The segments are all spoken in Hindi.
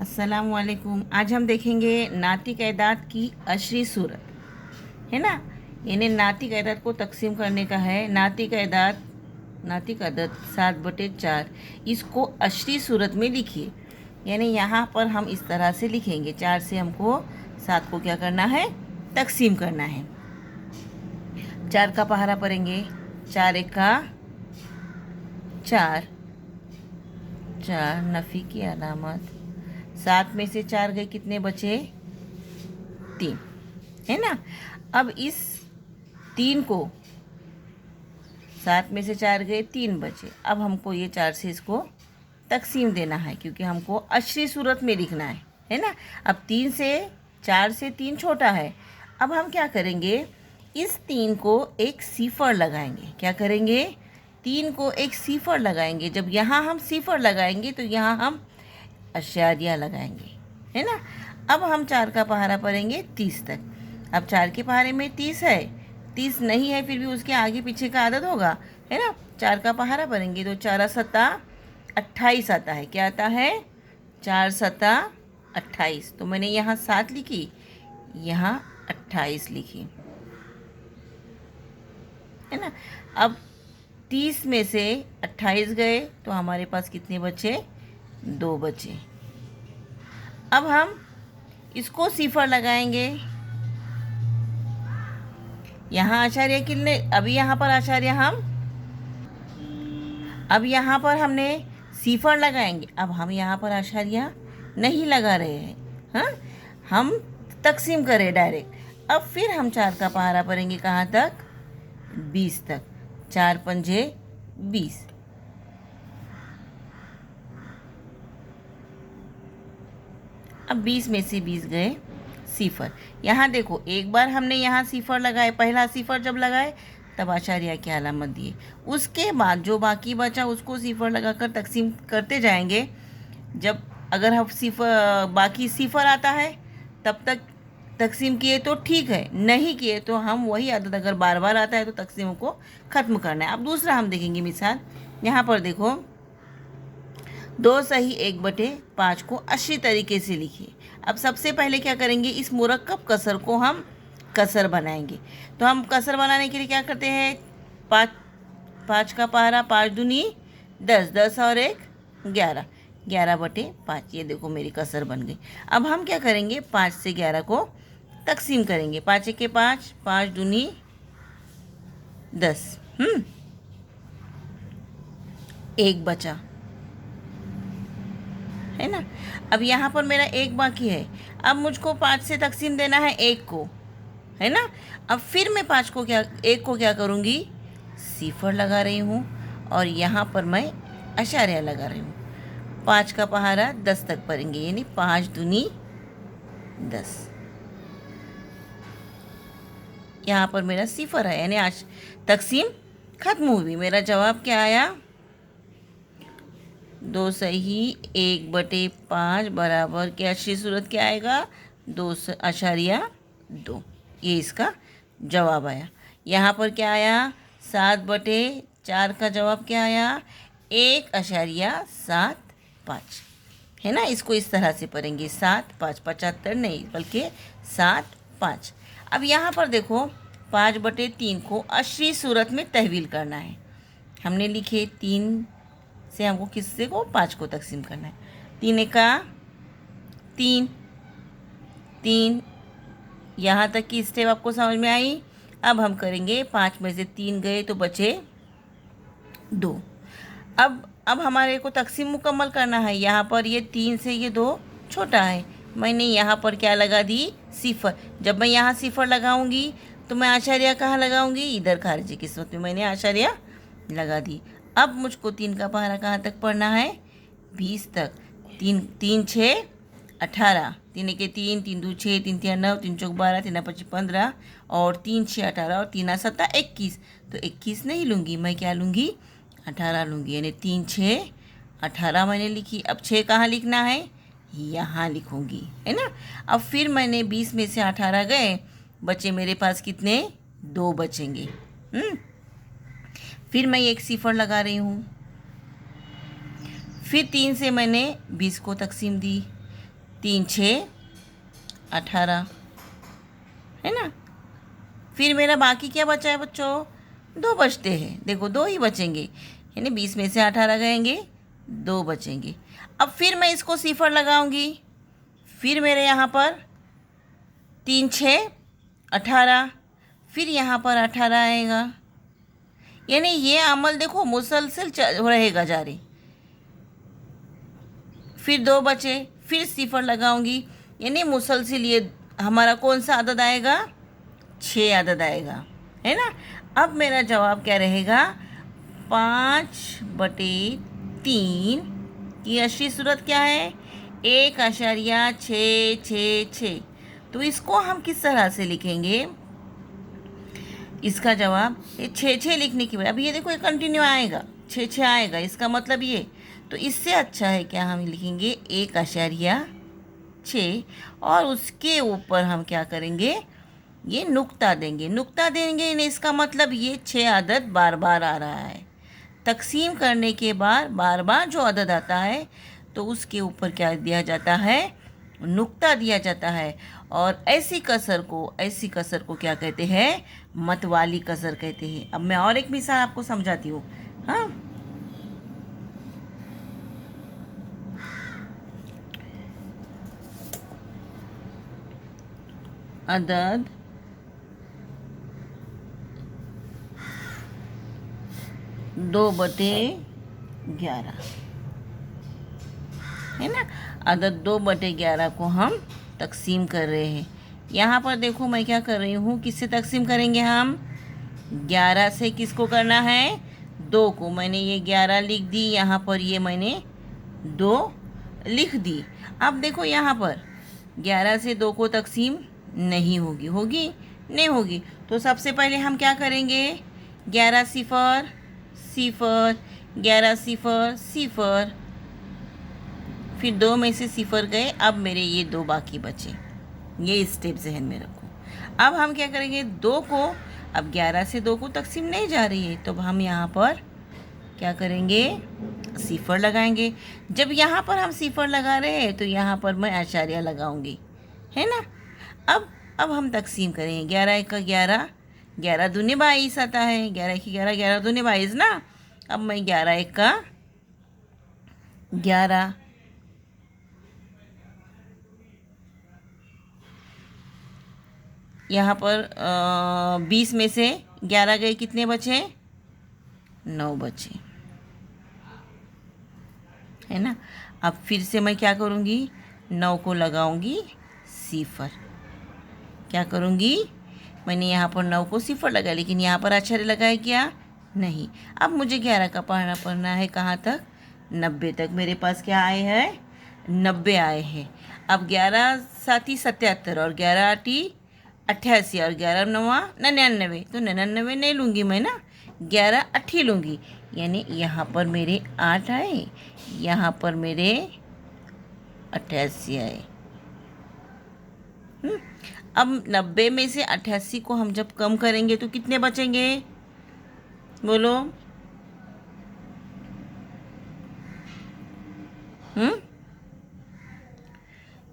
अस्सलामुअलैकुम। आज हम देखेंगे नातिक एदाद की अशरी सूरत, है ना। यानी नातिक एदाद को तकसीम करने का है। नातिक अदद 7/4 इसको अशरी सूरत में लिखिए। यानी यहाँ पर हम इस तरह से लिखेंगे, 4 से हमको 7 को क्या करना है, तकसीम करना है। 4 का पहारा पढ़ेंगे, 4 एका 4, 4 नफ़ी की अलामत। 7 में से 4 गए, कितने बचे, 3, है ना। अब इस 3 को, 7 में से 4 गए, 3 बचे। अब हमको ये 4 से इसको तकसीम देना है, क्योंकि हमको अशरी सूरत में लिखना है ना। अब 4 से 3 छोटा है। अब हम क्या करेंगे, इस 3 को एक सिफर लगाएंगे। क्या करेंगे, 3 को एक सिफर लगाएंगे। जब यहाँ हम सिफर लगाएंगे तो यहाँ हम अशारिया लगाएंगे, है ना। अब हम 4 का पहारा पढ़ेंगे 30 तक। अब 4 के पहारे में 30 है, 30 नहीं है, फिर भी उसके आगे पीछे का आदत होगा, है ना। 4 का पहारा पढ़ेंगे तो 4 सत्ता 28 आता है। क्या आता है, 4 सत्ता 28। तो मैंने यहाँ 7 लिखी, यहाँ 28 लिखी, है ना। अब 30 में से 28 गए तो हमारे पास कितने बचे, 2 बचे। अब हम इसको सिफर लगाएंगे। यहाँ आचार्य कितने, अभी यहाँ पर आचार्य अब यहाँ पर हमने सिफर लगाएंगे। अब हम यहाँ पर आचार्य नहीं लगा रहे हैं, हाँ, हम तकसीम करें डायरेक्ट। अब फिर हम 4 का पहारा पढ़ेंगे, कहाँ तक, 20 तक। 4 पंजे 20। अब 20 में से 20 गए सिफर। यहाँ देखो, एक बार हमने यहाँ सिफर लगाए, पहला सिफर जब लगाए तब आचार्य की अलामत दिए। उसके बाद जो बाकी बचा उसको सिफर लगाकर तकसीम करते जाएंगे। जब अगर हम बाकी सिफर आता है तब तक तकसीम किए तो ठीक है, नहीं किए तो हम वही आदत, अगर बार बार आता है तो तकसीमों को ख़त्म करना है। अब दूसरा हम देखेंगे मिसाल। यहाँ पर देखो, 2 सही 1/5 को अच्छी तरीके से लिखिए। अब सबसे पहले क्या करेंगे, इस मुरक्कब कसर को हम कसर बनाएंगे। तो हम कसर बनाने के लिए क्या करते हैं, 5 का पहारा, 5 दूनी 10, 10 और 1 11, 11/5। ये देखो मेरी कसर बन गई। अब हम क्या करेंगे, 5 से 11 को तकसीम करेंगे। 5 एके 5, 5 दूनी 10, 1 बचा, है ना। अब यहाँ पर मेरा 1 बाकी है। अब मुझको 5 से तकसीम देना है 1 को, है ना। अब फिर मैं 1 को क्या करूँगी, सिफर लगा रही हूँ और यहाँ पर मैं अशारिया लगा रही हूँ। 5 का पहारा 10 तक पढ़ेंगे, यानी 5 दूनी 10। यहाँ पर मेरा सिफर है, यानी आज तकसीम खत्म हुई। मेरा जवाब क्या आया, 2 सही 1/5 बराबर के अच्छी सूरत क्या आएगा, 2.2। ये इसका जवाब आया। यहाँ पर क्या आया, 7/4 का जवाब क्या आया, 1.75, है ना। इसको इस तरह से पढ़ेंगे, 7-5, 75 नहीं बल्कि 7-5। अब यहाँ पर देखो, 5/3 को अशरी सूरत में तहवील करना है। हमने लिखे 3 से हमको किससे को 5 को तकसीम करना है। 3 एका 3, 3। यहाँ तक की स्टेप आपको समझ में आई। अब हम करेंगे, 5 में से 3 गए तो बचे 2। अब हमारे को तकसीम मुकम्मल करना है। यहाँ पर ये 3 से ये 2 छोटा है, मैंने यहाँ पर क्या लगा दी, सिफर। जब मैं यहाँ सिफर लगाऊंगी तो मैं आशारिया कहाँ लगाऊंगी, इधर खारिजी किस्मत में मैंने आशारिया लगा दी। अब मुझको 3 का पहारा कहाँ तक पढ़ना है, 20 तक। 3 6 18, 3 एके 3, 3 दू 6, 3 तिया 9, 3 चौक 12, 3 5 15 और 3 6 18 और 3 7 21। तो 21 नहीं लूँगी, मैं क्या लूँगी, 18 लूँगी। यानी 3 6 18 मैंने लिखी। अब 6 कहाँ लिखना है, यहाँ लिखूँगी, है ना। अब फिर मैंने 20 में से 18 गए, बचे मेरे पास कितने, 2 बचेंगे। फिर मैं एक सिफर लगा रही हूँ। फिर 3 से मैंने 20 को तकसीम दी, 3 6 18, है ना। फिर मेरा बाकी क्या बचा है बच्चों, 2 बचते हैं, देखो 2 ही बचेंगे, यानी 20 में से 18 गएंगे, 2 बचेंगे। अब फिर मैं इसको सिफर लगाऊंगी, फिर मेरे यहाँ पर 3 6 18, फिर यहाँ पर 18 आएगा, यानी ये अमल देखो मुसलसल रहेगा जारी। फिर 2 बचे, फिर सिफर लगाऊंगी, यानी मुसलसल ये हमारा कौन सा अदद आएगा, 6 अदद आएगा, है ना। अब मेरा जवाब क्या रहेगा, 5/3 की अशरी सूरत क्या है, 1.666। तो इसको हम किस तरह से लिखेंगे, इसका जवाब ये 6 लिखने की, अब ये देखो ये कंटिन्यू आएगा, 6 आएगा, इसका मतलब ये, तो इससे अच्छा है क्या हम लिखेंगे 1.6 और उसके ऊपर हम क्या करेंगे, ये नुक्ता देंगे, नुक्ता देंगे, इसका मतलब ये 6 अदद बार बार आ रहा है। तकसीम करने के बाद बार बार जो अदद आता है तो उसके ऊपर क्या दिया जाता है, नुक्ता दिया जाता है। और ऐसी कसर को क्या कहते हैं, मतवाली कसर कहते हैं। अब मैं और एक मिसाल आपको समझाती हूँ। हाँ, अदद 2/11, है ना। अदद 2/11 को हम तकसीम कर रहे हैं। यहाँ पर देखो मैं क्या कर रही हूँ, किससे तकसीम करेंगे हम, 11 से किसको करना है, 2 को। मैंने ये 11 लिख दी, यहाँ पर ये मैंने 2 लिख दी। अब देखो यहाँ पर 11 से 2 को तकसीम नहीं होगी, नहीं होगी, तो सबसे पहले हम क्या करेंगे, 11 सिफर सिफर, 11 सिफर सिफर, फिर 2 में से सिफर गए, अब मेरे ये 2 बाकी बचे। ये स्टेप जहन में रखो। अब हम क्या करेंगे, 2 को, अब 11 से 2 को तकसीम नहीं जा रही है, तो हम यहाँ पर क्या करेंगे, सिफर लगाएंगे। जब यहाँ पर हम सिफर लगा रहे हैं तो यहाँ पर मैं आशारिया लगाऊंगी, है ना। अब हम तकसीम करेंगे, 11 1 का 11, 11 दूनी 22 आता है, 11 1 11, 11 दूनी 22 ना। अब मैं 11 1 का 11, यहाँ पर 20 में से 11 गए, कितने बचे, 9 बचे, है ना। अब फिर से मैं क्या करूँगी, 9 को लगाऊंगी सिफर, क्या करूँगी, मैंने यहाँ पर 9 को सिफर लगाया, लेकिन यहाँ पर अक्षर लगाया क्या, नहीं। अब मुझे 11 का पढ़ना पड़ना है कहाँ तक, 90 तक। मेरे पास क्या आए हैं, 90 आए हैं। अब 11 7 77 और 11 8 88 और 11 9 99, तो 99 नहीं लूँगी मैं ना, 11 8 लूँगी, यानी यहाँ पर मेरे 8 आए, यहाँ पर मेरे 88 आए। अब 90 में से 88 को हम जब कम करेंगे तो कितने बचेंगे, बोलो।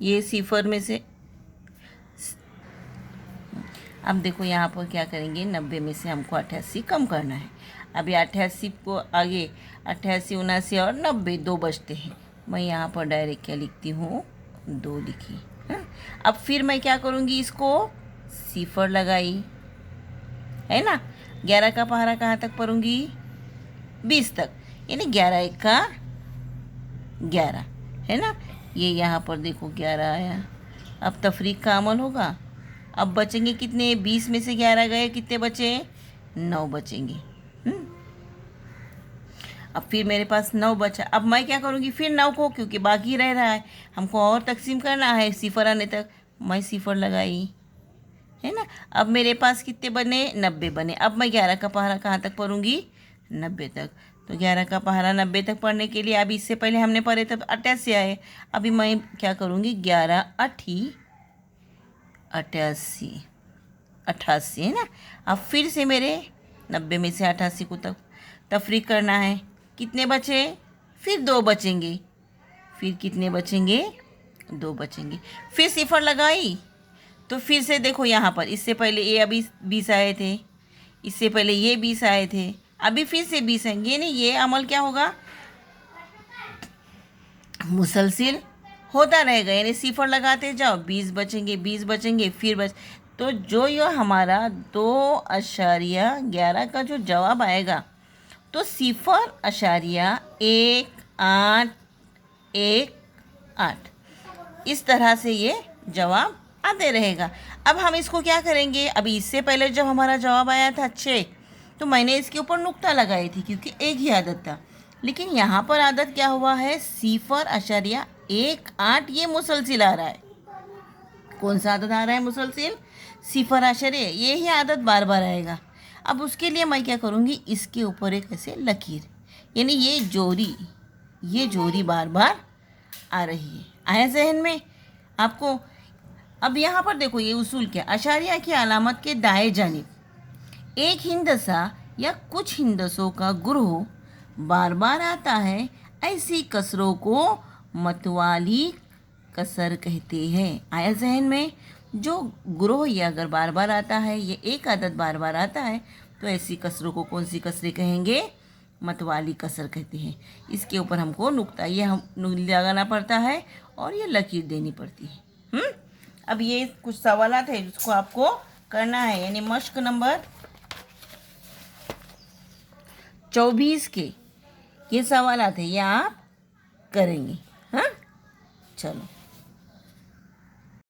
ये सिफर में से, अब देखो यहाँ पर क्या करेंगे, 90 में से हमको 88 कम करना है। अब ये 88 को आगे 88 79 और 90, 2 बचते हैं। मैं यहाँ पर डायरेक्ट क्या लिखती हूँ, 2 लिखी। अब फिर मैं क्या करूँगी, इसको सिफर लगाई, है ना। 11 का पहाड़ा कहाँ तक पढ़ूँगी, 20 तक, यानी 11 1 का 11, है ना। ये यहाँ पर देखो 11 आया। अब तफरीक का अमल होगा। अब बचेंगे कितने, 20 में से 11 गए, कितने बचे, 9 बचेंगे। अब फिर मेरे पास 9 बचा। अब मैं क्या करूँगी, फिर 9 को, क्योंकि बाकी रह रहा है, हमको और तकसीम करना है सिफर आने तक, मैं सिफर लगाई, है ना। अब मेरे पास कितने बने, 90 बने। अब मैं 11 का पहाड़ा कहाँ तक पढ़ूँगी, 90 तक। तो 11 का पहाड़ा 90 तक पढ़ने के लिए, अभी इससे पहले हमने पढ़े तब 88 आए, अभी मैं क्या करूँगी, 11 8 88 88, है ना। अब फिर से मेरे 90 में से 88 को तफरीक करना है, कितने बचे, फिर 2 बचेंगे, फिर कितने बचेंगे, 2 बचेंगे। फिर सिफर लगाई तो फिर से देखो यहाँ पर, इससे पहले ये अभी 20 आए थे, इससे पहले ये 20 आए थे, अभी फिर से 20 आएंगे। नहीं, ये अमल क्या होगा, मुसलसिल होता रहेगा, यानी सिफर लगाते जाओ, 20 बचेंगे, 20 बचेंगे, फिर बच, तो जो ये हमारा 2.11 का जो जवाब आएगा, तो 0.1818 इस तरह से ये जवाब आते रहेगा। अब हम इसको क्या करेंगे, अभी इससे पहले जब हमारा जवाब आया था 6, तो मैंने इसके ऊपर नुक्ता लगाई थी क्योंकि एक ही आदत था। लेकिन यहाँ पर आदत क्या हुआ है, 0.18 ये मुसलसिल आ रहा है। कौन सा आदत आ रहा है मुसलसिल, 0.8, ये ही आदत बार बार आएगा। अब उसके लिए मैं क्या करूँगी, इसके ऊपर एक ऐसे लकीर, यानी ये जोरी बार बार आ रही है। आया जहन में आपको। अब यहाँ पर देखो ये उसूल क्या, अशारिया की अलामत के दाएं जानिब एक हिंदसा या कुछ हिंदसों का ग्रोह बार बार आता है, ऐसी कसरों को मतवाली कसर कहते हैं। आया जहन में, जो ग्रोह ये अगर बार बार आता है, ये एक आदत बार बार आता है, तो ऐसी कसरों को कौन सी कसरें कहेंगे, मतवाली कसर कहते हैं। इसके ऊपर हमको नुक्ता ये हम लगाना पड़ता है और ये लकीर देनी पड़ती है। अब ये कुछ सवालात है जिसको आपको करना है, यानी मश्क नंबर 24 के ये सवालात है, ये आप करेंगे। हाँ, चलो।